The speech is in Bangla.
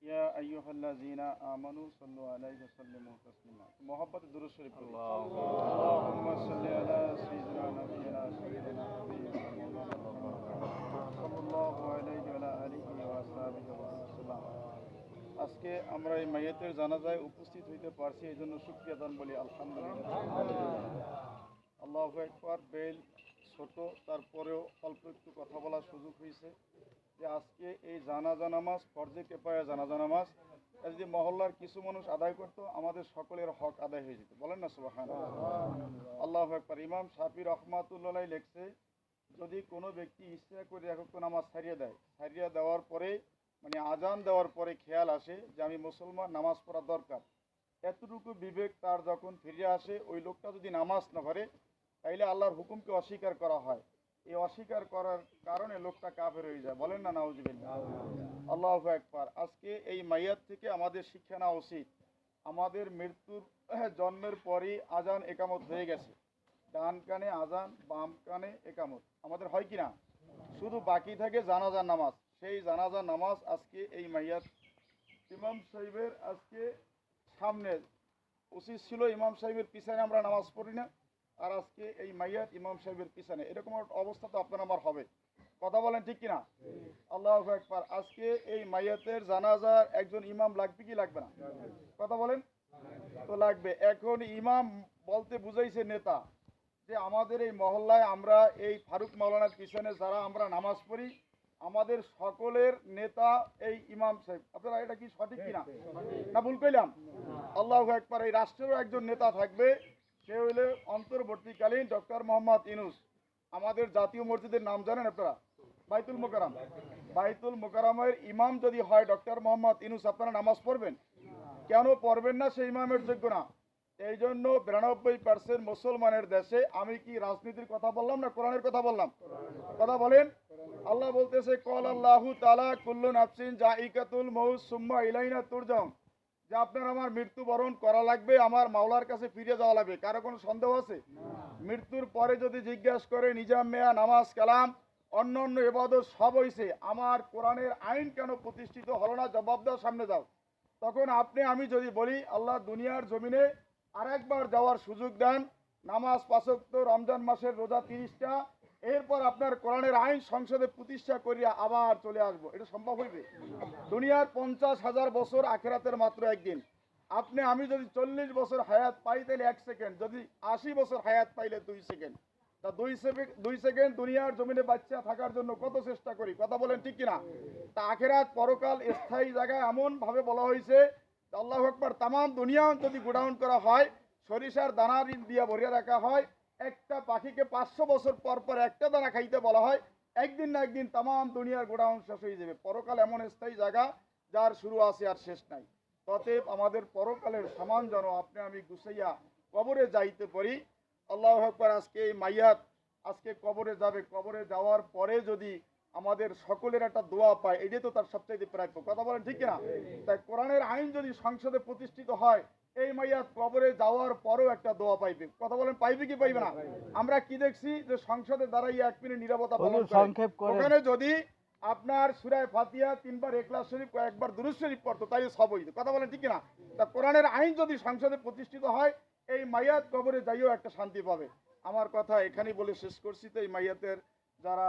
ইয়া আইয়ুহাল্লাযীনা আমানু সাল্লু আলাইহি ওয়া সাল্লিমু তাসলিমা। মুহাব্বতে দুরূদ শরীফ পড়ি। আল্লাহুম্মা সাল্লি আলা সাইয়্যিদিনা নাবিয়িনা সাইয়্যিদিনা হাবিবিনা মাওলানা সাল্লাল্লাহু আলাইহি ওয়া আলা আলিহি ওয়া আসহাবিহি ওয়া সাল্লাম। আজকে আমরা এই মাইয়াতের জানাজায় উপস্থিত হইতে পারছি, এই জন্য শুকরিয়া দান বলি আলহামদুলিল্লাহ। আল্লাহু আকবার। বেল ছোট, তারপরেও অল্প একটু কথা বলার সুযোগ হয়েছে যে আজকে এই জানাজা নামাজ ফরজে কিফায়া জানাজা নামাজ যদি মহল্লার কিছু মানুষ আদায় করত, আমাদের সকলের হক আদায় হয়ে যেত। বলেন না সুবহানাল্লাহ। আল্লাহু আকবার। ইমাম শাফি রহমাতুল্লাহ লেখছে, যদি কোনো ব্যক্তি ইচ্ছা করে একক নামাজ ছাড়িয়ে দেয়, ছাড়িয়ে দেওয়ার পরে মানে আজান দেওয়ার পরে খেয়াল আসে যে আমি মুসলমান, নামাজ পড়া দরকার, এতটুকু বিবেক তার যখন ফিরে আসে, ওই লোকটা যদি নামাজ না পড়ে তাইলে আল্লাহর হুকুমকে অস্বীকার করা হয়। এই অস্বীকার করার কারণে লোকটা কাফের হয়ে যায়। বলেন না নাউজুবিল্লাহ। আল্লাহু আকবার। আজকে এই মাইয়াত থেকে আমাদের শিক্ষা নেওয়া উচিত, আমাদের মৃত্যুর জন্মের পরই আজান একামত হয়ে গেছে। ডান কানে আজান, বাম কানে একামত আমাদের হয় কি না? শুধু বাকি থাকে জানাজার নামাজ। সেই জানাজার নামাজ আজকে এই মাইয়াত ইমাম সাহেবের আজকে সামনে উচিত ছিল, ইমাম সাহেবের পিছনে আমরা নামাজ পড়ি না, আর আজকে এই মাইয়াত ইমাম সাহেবের পিছনে, এরকম একটা অবস্থা তো আপনার আমার হবে। কথা বলেন ঠিক কিনা? আল্লাহু আকবার। আজকে এই মাইয়াতের জানাজার একজন ইমাম লাগবে কি লাগবে না? কথা বলেন তো লাগবে। এখন ইমাম বলতে বুঝাইছে নেতা, যে আমাদের এই মহল্লায় আমরা এই ফারুক মাওলানার পিছনে যারা আমরা নামাজ পড়ি, আমাদের সকলের নেতা এই ইমাম সাহেব। আপনারা এটা কি সঠিক কিনা না ভুল কইলাম? আল্লাহু আকবার। এই রাষ্ট্রেরও একজন নেতা থাকবে, সে হইলে অন্তর্বর্তীকালীন ডক্টর মোহাম্মদ ইউনূস। আমাদের জাতীয় মসজিদের নাম জানেন আপনারা? বাইতুল মোকাররম। বাইতুল মোকাররমের ইমাম যদি হয় ডক্টর মোহাম্মদ ইউনূস, আপনারা নামাজ পড়বেন? কেন পড়বেন না? সেই ইমামের যোগ্য না। এই জন্য 92% মুসলমানের দেশে, আমি কি রাজনীতির কথা বললাম না কোরআনের কথা বললাম? কথা বলেন। আল্লাহ বলতেছে, কল আল্লাহু তাআলা কুল্লু নাফসিন যায়িকাতুল মাউত সুম্মা ইলাইনা তুরজাউন, যে আপনার আমার মৃত্যুবরণ করা লাগবে, আমার মাওলার কাছে ফিরে যাওয়া লাগবে। কারো কোনো সন্দেহ আছে? মৃত্যুর পরে যদি জিজ্ঞাসা করে নিজাম মিয়া নামাজ কালাম অন্য অন্য ইবাদত সব হইছে, আমার কোরআনের আইন কেন প্রতিষ্ঠিত হলো না, জবাব দাও, সামনে যাও। তখন আপনি আমি যদি বলি আল্লাহ দুনিয়ার জমিনে আরেকবার যাওয়ার সুযোগ দেন, নামাজ 5 ওয়াক্ত, রমজান মাসের রোজা 30টা, এরপর আপনার কোরআনের আইন সংসদে প্রতিষ্ঠা করিয়া আবার চলে আসবো, এটা সম্ভব হইবে? দুনিয়ার 50,000 বছর, আখেরাতের মাত্র একদিন। আপনি আমি যদি 40 বছর হায়াত পাই তাহলে 1 সেকেন্ড, যদি 80 বছর হায়াত পাইলে 2 সেকেন্ড। তা 2 সেকেন্ড দুনিয়ার জমিনে বাচ্চা থাকার জন্য কত চেষ্টা করি। কথা বলেন ঠিক কিনা? তা আখেরাত পরকাল স্থায়ী জায়গায় এমন ভাবে বলা হয়েছে, আল্লাহু আকবার, তাম দুনিয়া যদি গোডাউন করা হয়, সরিষার দানা দিয়ে ভরিয়ে রাখা হয়, একটা পাখিকে 500 বছর পর পর একটা দানা খাইতে বলা হয়, একদিন না একদিন তাম দুনিয়ার গোডাউন শেষ হয়ে যাবে। পরকাল এমন স্থায়ী জায়গা যার শুরু আছে আর শেষ নাই। ততএব আমাদের পরকালের সামান যেন আপনি আমি গুছাইয়া কবরে যাইতে পারি। আল্লাহু আকবার। আজকে এই মাইয়াত আজকে কবরে যাবে, কবরে যাওয়ার পরে যদি আমাদের সকলের একটা দোয়া পায়, এটাই তো তার সবচাইতে প্রাপ্য। কথা বলেন ঠিক কিনা? তাই কোরআনের আইন যদি সংসদে প্রতিষ্ঠিত হয়, এই মাইয়াত কবরে যাওয়ার পরেও একটা দোয়া পাইবে। কথা বলেন পাইবে কি পাইবে না? আমরা কি দেখছি যে সংসদে দাঁড়াইয়া 1 মিনিট নীরবতা পালন করে, ওখানে যদি আপনার সূরা ফাতিহা 3 বার ইখলাস শরীফ, কয়েকবার দুরূদ শরীফ পড়তো, তাই সব হইতো। কথা বলেন ঠিক কিনা? তা কোরআনের আইন যদি সংসদে প্রতিষ্ঠিত হয়, এই মাইয়াত কবরে যাইও একটা শান্তি পাবে। আমার কথা এখানেই বলে শেষ করছি। তো এই মাইয়াতের যারা